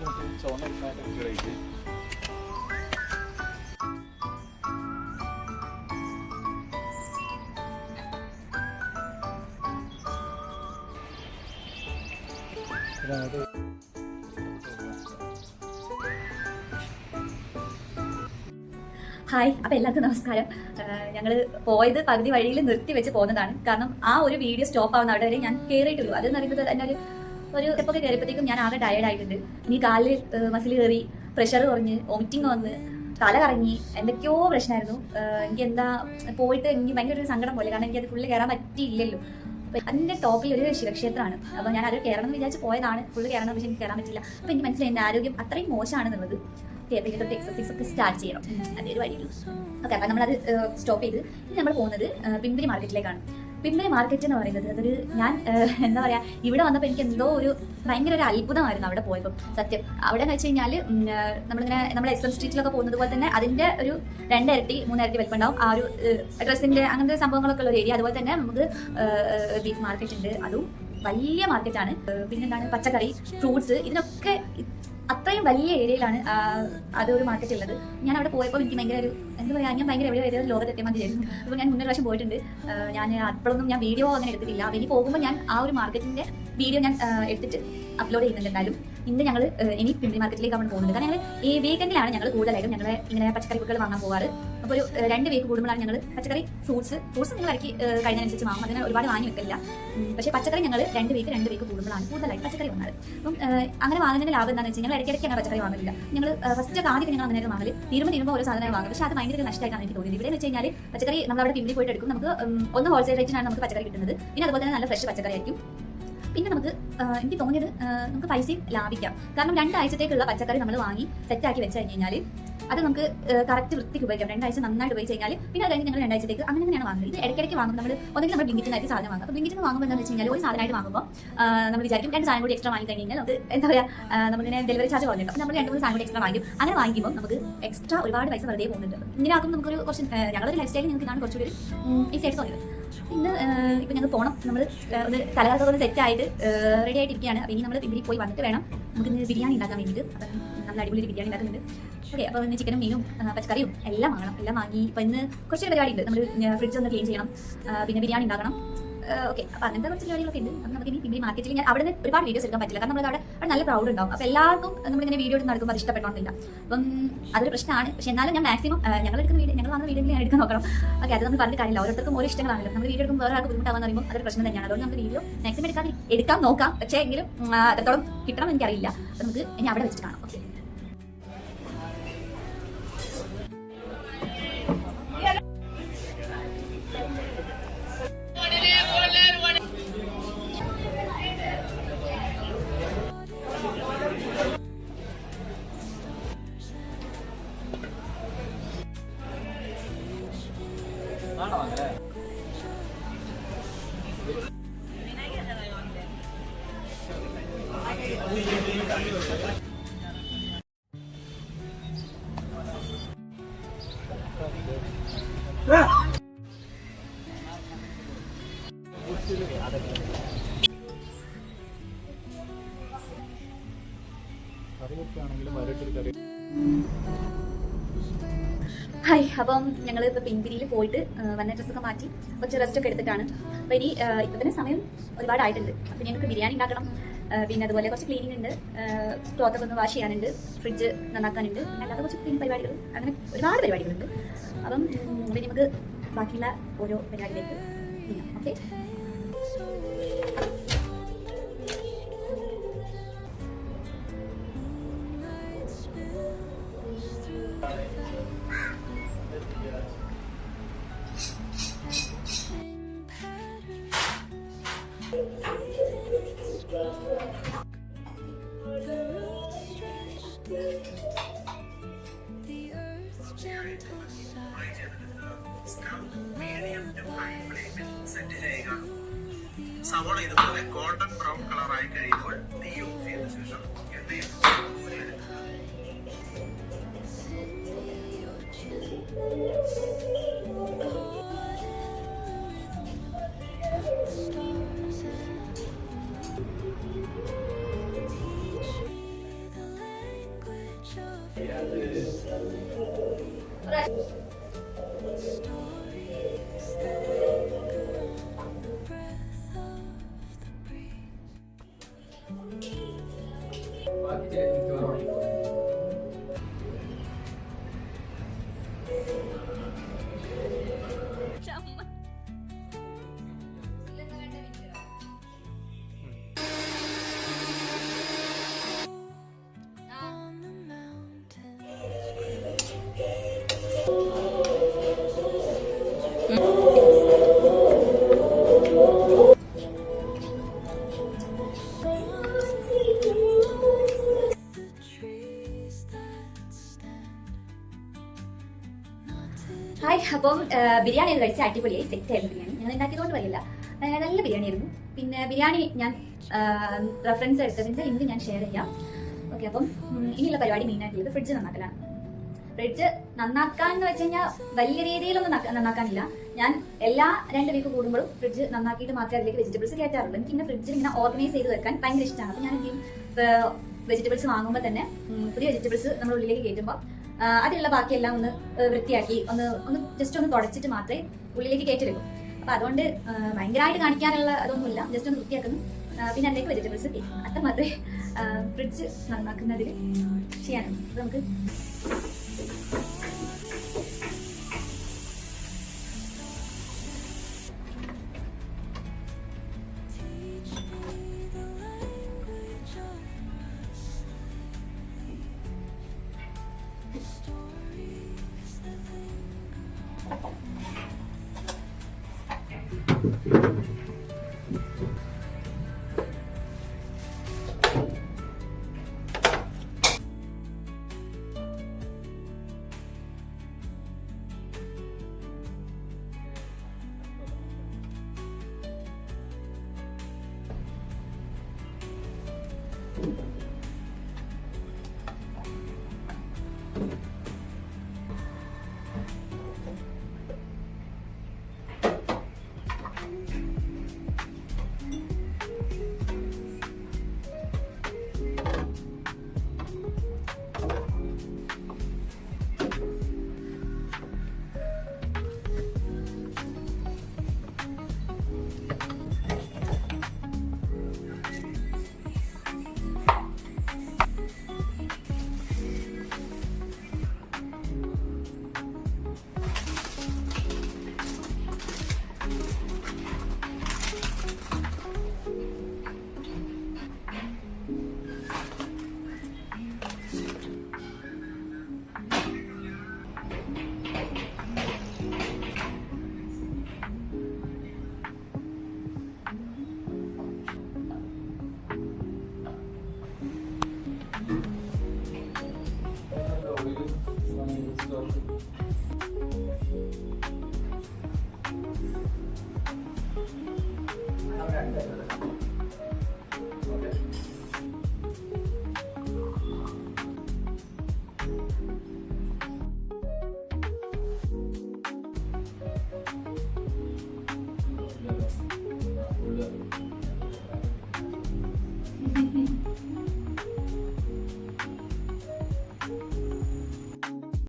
Hi, അപ്പോൾ എല്ലാവർക്കും നമസ്കാരം. ഞങ്ങൾ പോയത് പകുതി വഴിയിൽ നിർത്തി വെച്ച് പോകുന്നതാണ്. കാരണം ആ ഒരു വീഡിയോ സ്റ്റോപ്പ് ആവുന്ന അവിടെ വരെ ഞാൻ കയറിയിട്ടുള്ളൂ. അതെന്ന് പറയുന്നത് തന്നെ ഒരു സ്റ്റെപ്പൊക്കെ കയറിയപ്പോഴത്തേക്കും ഞാൻ ആകെ ടയേർഡ് ആയിട്ടുണ്ട്. ഇനി കാലിൽ മസിൽ കയറി, പ്രഷർ കുറഞ്ഞ്, വോമിറ്റിംഗ് വന്ന്, തല കറങ്ങി, എന്തൊക്കെയോ പ്രശ്നമായിരുന്നു. എനിക്ക് എന്താ പോയിട്ട് എനിക്ക് ഭയങ്കര ഒരു സങ്കടം പോലെ. കാരണം എനിക്കത് ഫുള്ള് കയറാൻ പറ്റിയില്ലല്ലോ. അതിൻ്റെ ടോപ്പിൽ ഒരു ശിവക്ഷേത്രമാണ്. അപ്പോൾ ഞാൻ അത് കയറണം എന്ന് വിചാരിച്ച് പോയതാണ്. ഫുള്ള് കയറണം, പക്ഷേ എനിക്ക് കയറാൻ പറ്റില്ല. അപ്പോൾ എനിക്ക് മനസ്സിലായി എൻ്റെ ആരോഗ്യം അത്രയും മോശമാണെന്നുള്ളത്. പിന്നെ തൊട്ട് എക്സസൈസ് ഒക്കെ സ്റ്റാർട്ട് ചെയ്യണം. അതൊരു വഴിയുള്ളൂ. ഓക്കെ, അപ്പം നമ്മളത് സ്റ്റോപ്പ് ചെയ്ത് ഇനി നമ്മൾ പോകുന്നത് പിമ്പരി മാർക്കറ്റിലേക്കാണ്. പിമ്പരി മാർക്കറ്റ് എന്ന് പറയുന്നത് അതൊരു ഞാൻ എന്താ പറയുക, ഇവിടെ വന്നപ്പോൾ എനിക്ക് എന്തോ ഒരു ഭയങ്കര ഒരു അത്ഭുതമായിരുന്നു അവിടെ പോയപ്പോൾ. സത്യം, അവിടെ എന്ന് വെച്ച് കഴിഞ്ഞാൽ നമ്മൾ എസ് എം സ്ട്രീറ്റിലൊക്കെ പോകുന്നത് പോലെ തന്നെ അതിൻ്റെ ഒരു 2 ഇരട്ടി 3 ഇരട്ടി വലിപ്പം ഉണ്ടാവും. ആ ഒരു ഡ്രസ്സിൻ്റെ അങ്ങനത്തെ സംഭവങ്ങളൊക്കെ ഉള്ള ഒരു ഏരിയ. അതുപോലെ തന്നെ നമുക്ക് ബീഫ് മാർക്കറ്റ് ഉണ്ട്, അതും വലിയ മാർക്കറ്റാണ്. പിന്നെന്താണ്, പച്ചക്കറി, ഫ്രൂട്ട്സ്, ഇതിനൊക്കെ അത്രയും വലിയ ഏരിയയിലാണ് അതൊരു മാർക്കറ്റ് ഉള്ളത്. ഞാൻ അവിടെ പോയപ്പോൾ എനിക്ക് ഭയങ്കര ഒരു എന്താ പറയുക, ഞാൻ ഭയങ്കര എവിടെ ലോകത്തെത്തിയ മതിയായിരുന്നു. അപ്പോൾ ഞാൻ മുന്നേ പ്രാവശ്യം പോയിട്ടുണ്ട്. ഞാൻ അപ്പോഴൊന്നും ഞാൻ വീഡിയോ അങ്ങനെ എടുത്തിട്ടില്ല. അപ്പോൾ ഇനി പോകുമ്പോൾ ഞാൻ ആ ഒരു മാർക്കറ്റിൻ്റെ വീഡിയോ ഞാൻ എടുത്തിട്ട് അപ്ലോഡ് ചെയ്യുന്നുണ്ട്. എന്തായാലും ഇന്ന് ഞങ്ങൾ ഇനി പിമ്പരി മാർക്കറ്റിലേക്കാണ് പോകുന്നത്. കാരണം ഞങ്ങൾ ഈ വീക്കെൻഡിലാണ് ഞങ്ങൾ കൂടുതലായിട്ടും ഞങ്ങൾ ഇങ്ങനെ പച്ചക്കറികൾ വാങ്ങാൻ പോകാറ്. അപ്പോൾ ഒരു 2 വീക്ക് കൂടുമ്പോഴാണ് ഞങ്ങൾ പച്ചക്കറി, ഫ്രൂട്ട്സ് നിങ്ങൾ ഇടയ്ക്ക് കഴിഞ്ഞതിനനുസരിച്ച് വാങ്ങും. അതിന് ഒരുപാട് വാങ്ങി വെക്കില്ല. പക്ഷേ പച്ചക്കറി ഞങ്ങൾ 2 വീക്ക് കൂടുമ്പോഴാണ് കൂടുതലായിട്ട് പച്ചക്കറി വാങ്ങാറ്. അപ്പം അങ്ങനെ വാങ്ങുന്നതിന്റെ ലാഭം എന്താണെന്ന് വെച്ചാൽ ഞങ്ങൾ ഇടയ്ക്കിടയ്ക്ക് അങ്ങനെ പച്ചക്കറി വാങ്ങില്ല. ഞങ്ങൾ ഫസ്റ്റ് ആദ്യം ഞങ്ങൾ അങ്ങനെ വാങ്ങല് തീരുമ്പോൾ ഓരോ സാധനം വാങ്ങും. പക്ഷേ അത് ഭയങ്കര നഷ്ടമായിട്ടാണ് എനിക്ക് തോന്നിയത്. ഇവിടെ എന്ന് വെച്ച് കഴിഞ്ഞാൽ പച്ചക്കറി നമ്മളവിടെ പിമ്പരി പോയിട്ട് എടുക്കും. നമുക്ക് ഒന്ന് ഹോൾസെയിൽ റേറ്റിനാണ് നമുക്ക് പച്ചക്കറി കിട്ടുന്നത്. പിന്നെ അതുപോലെ തന്നെ നല്ല ഫ്രഷ് പച്ചക്കറി ആയിരിക്കും. പിന്നെ നമുക്ക് എനിക്ക് തോന്നിയത് നമുക്ക് പൈസയും ലാഭിക്കാം. കാരണം 2 ആഴ്ചത്തേക്കുള്ള പച്ചക്കറി നമ്മൾ വാങ്ങി സെറ്റാക്കി വെച്ച് കഴിഞ്ഞാൽ അത് നമുക്ക് കറക്റ്റ് വൃത്തിക്ക് ഉപയോഗിക്കാം. 2 ആഴ്ച നന്നായിട്ട് ഉപയോഗിച്ച് കഴിഞ്ഞാൽ പിന്നെ അത് കഴിഞ്ഞ് ഞങ്ങൾ 2 ആഴ്ചത്തേക്ക് അങ്ങനെ തന്നെയാണ് വാങ്ങുന്നത്. ഇത് ഇടയ്ക്കിടയ്ക്ക് വാങ്ങും. നമ്മൾ ഒന്നെങ്കിൽ നമ്മൾ ബ്ലിങ്കിറ്റിനായിട്ട് സാധനം വാങ്ങും. അപ്പോൾ ബ്ലിങ്കിറ്റിന് വാങ്ങുമ്പോൾ എന്താണെന്ന് വെച്ച് കഴിഞ്ഞാൽ ഒരു സാധനമായിട്ട് വാങ്ങുമ്പോൾ നമ്മൾ വിചാരിക്കും 2 സാധനം കൂടി എക്സ്ട്രാ വാങ്ങി കഴിഞ്ഞാൽ നമുക്ക് എന്താ പറയുക, നമ്മളിങ്ങനെ ഡെലിവറി ചാർജ് പറഞ്ഞിട്ട് നമ്മൾ 2-3 സാധനം കൂടി എക്സ്ട്രാ വാങ്ങിക്കും. അങ്ങനെ വാങ്ങിക്കുമ്പോൾ നമുക്ക് എക്സ്ട്രാ ഒരുപാട് പൈസ വെറുതെ പോകുന്നുണ്ട്. ഇങ്ങനെ ആക്കുമ്പോൾ നമുക്കൊരു കുറച്ച് ഞങ്ങളൊരു ലൈഫ് സ്റ്റൈൽ നിങ്ങൾക്ക് ഇതാണ് കുറച്ചുകൂടി ഈസി ആയിട്ട് തോന്നിയത്. ഇന്ന് ഇപ്പം ഞങ്ങൾ പോകണം. നമ്മൾ ഒന്ന് തലകറക്കം ഒന്ന് സെറ്റായിട്ട് റെഡി ആയിട്ടിരിക്കുകയാണ്. അപ്പോൾ ഇനി നമ്മൾ പിമ്പരി പോയി വന്നിട്ട് വേണം നമുക്ക് ഇന്ന് ബിരിയാണി ഉണ്ടാക്കാൻ വേണ്ടിയിട്ട്. അപ്പം നല്ല അടിപൊളി ബിരിയാണി ഉണ്ടാക്കുന്നുണ്ട്. ഓക്കെ, അപ്പോൾ ഇന്ന് ചിക്കനും മീനും പച്ചക്കറിയും എല്ലാം വാങ്ങണം. എല്ലാം വാങ്ങി ഇപ്പോൾ ഇന്ന് കുറച്ചൊരു പരിപാടി ഉണ്ട്. നമ്മൾ ഫ്രിഡ്ജ് ഒന്ന് ക്ലീൻ ചെയ്യണം, പിന്നെ ബിരിയാണി ഉണ്ടാക്കണം. ഓക്കെ, അപ്പോൾ അങ്ങനത്തെ കുറച്ച് പരിപാടികളൊക്കെ ഉണ്ട്. അപ്പോൾ നമുക്ക് ഇനി പിമ്പരി മാർക്കറ്റിൽ ഞാൻ അവിടെ നിന്ന് ഒരുപാട് വീഡിയോസ് എടുക്കാൻ പറ്റില്ല. കാരണം നമ്മൾ അവിടെ നല്ല ക്രൗഡ് ഉണ്ടാവും. അപ്പോൾ എല്ലാവർക്കും നമ്മളിങ്ങനെ വീഡിയോ എടുത്ത് നടക്കുമ്പോൾ അത് ഇഷ്ടപ്പെട്ടോന്നില്ല. അപ്പം അതൊരു പ്രശ്നമാണ്. പക്ഷേ എന്നാലും ഞാൻ മാക്സിമം ഞങ്ങൾ വന്ന വീഡിയോ ഞാൻ എടുക്കാൻ നോക്കണം. ഓക്കെ, അത് നമ്മൾ പറഞ്ഞിട്ട് കാര്യമില്ല. ഓരോരുത്തർക്കും ഓരോ ഇഷ്ടങ്ങളാണല്ലോ. നമ്മൾ വീഡിയോ എടുക്കുമ്പോൾ വേറെ ആൾക്ക് ബുദ്ധിമുട്ടാവാന്ന് പറയുമ്പോൾ അതൊരു പ്രശ്നം തന്നെയാണ്. അതുകൊണ്ട് നമ്മൾ വീഡിയോ മാക്സിമം എടുക്കാൻ നോക്കാം. പക്ഷേ എങ്കിലും അത്രത്തോളം കിട്ടണം എനിക്കറിയില്ല. അപ്പോൾ നമുക്ക് ഇനി അവിടെ വെച്ചിട്ട് കാണാം. Okay, hi. അപ്പം ഞങ്ങൾ ഇപ്പോൾ പിമ്പിരിയിൽ പോയിട്ട് വന്ന ഡ്രസ്സൊക്കെ മാറ്റി കുറച്ച് റെസ്റ്റൊക്കെ എടുത്തിട്ടാണ്. അപ്പോൾ ഇനി ഇപ്പോൾ തന്നെ സമയം ഒരുപാടായിട്ടുണ്ട്. അപ്പോൾ ഞങ്ങൾക്ക് ബിരിയാണി ഉണ്ടാക്കണം. പിന്നെ അതുപോലെ കുറച്ച് ക്ലീനിങ് ഉണ്ട്, ക്ലോത്തൊക്കെ ഒന്ന് വാഷ് ചെയ്യാനുണ്ട്, ഫ്രിഡ്ജ് നന്നാക്കാനുണ്ട്, പിന്നെ അല്ലാതെ കുറച്ച് ക്ലീൻ പരിപാടികൾ, അങ്ങനെ ഒരുപാട് പരിപാടികളുണ്ട്. അപ്പം പിന്നെ നമുക്ക് ബാക്കിയുള്ള ഓരോ പരിപാടിയിലേക്ക് ചെയ്യാം. ഓക്കെ, സവോള ഇതുപോലെ ഗോൾഡൻ ബ്രൗൺ കളറായി കഴിയുമ്പോൾ തീ ഓഫ് ചെയ്ത ശേഷം എണ്ണയിൽ ഹായ്, അപ്പം ബിരിയാണി എന്ന് കഴിച്ച അടിപൊളിയായി സെറ്റ് ആയിരുന്നു ബിരിയാണി. ഞാൻ ഉണ്ടാക്കിയതുകൊണ്ട് പറയില്ല, നല്ല ബിരിയാണി ആയിരുന്നു. പിന്നെ ബിരിയാണി ഞാൻ റെഫറൻസ് എടുത്തതിൻ്റെ ലിങ്ക് ഞാൻ ഷെയർ ചെയ്യാം. ഓക്കെ, അപ്പം ഇനിയുള്ള പരിപാടി മെയിനായിട്ടുള്ളത് ഫ്രിഡ്ജ് നന്നാക്കലാണ്. ഫ്രിഡ്ജ് നന്നാക്കാൻ എന്ന് വെച്ച് കഴിഞ്ഞാൽ വലിയ രീതിയിലൊന്നും നന്നാക്കാനില്ല. ഞാൻ എല്ലാ 2 വീക്ക് കൂടുമ്പോഴും ഫ്രിഡ്ജ് നന്നാക്കിയിട്ട് മാത്രമേ അതിലേക്ക് വെജിറ്റബിൾസ് കയറ്റാറുള്ളൂ. എനിക്ക് ഇങ്ങനെ ഫ്രിഡ്ജിൽ ഇങ്ങനെ ഓർഗനൈസ് ചെയ്ത് വെക്കാൻ ഭയങ്കര ഇഷ്ടമാണ്. അപ്പോൾ ഞാൻ എന്ത് ചെയ്യും, വെജിറ്റബിൾസ് വാങ്ങുമ്പോൾ തന്നെ പുതിയ വെജിറ്റബിൾസ് നമ്മൾ ഉള്ളിലേക്ക് കയറ്റുമ്പോൾ അതിലുള്ള ബാക്കിയെല്ലാം ഒന്ന് വൃത്തിയാക്കി ഒന്ന് ജസ്റ്റ് ഒന്ന് തുടച്ചിട്ട് മാത്രമേ ഉള്ളിലേക്ക് കയറ്റി വെക്കും. അപ്പോൾ അതുകൊണ്ട് ഭയങ്കരമായിട്ട് കാണിക്കാനുള്ള അതൊന്നുമില്ല, ജസ്റ്റ് ഒന്ന് വൃത്തിയാക്കുന്നു, പിന്നെ അതിലേക്ക് വെജിറ്റബിൾസ് കയറ്റുന്നു. അത്ര മാത്രമേ ഫ്രിഡ്ജ് നന്നാക്കുന്നതിൽ ചെയ്യാനുള്ളൂ. അപ്പോൾ നമുക്ക്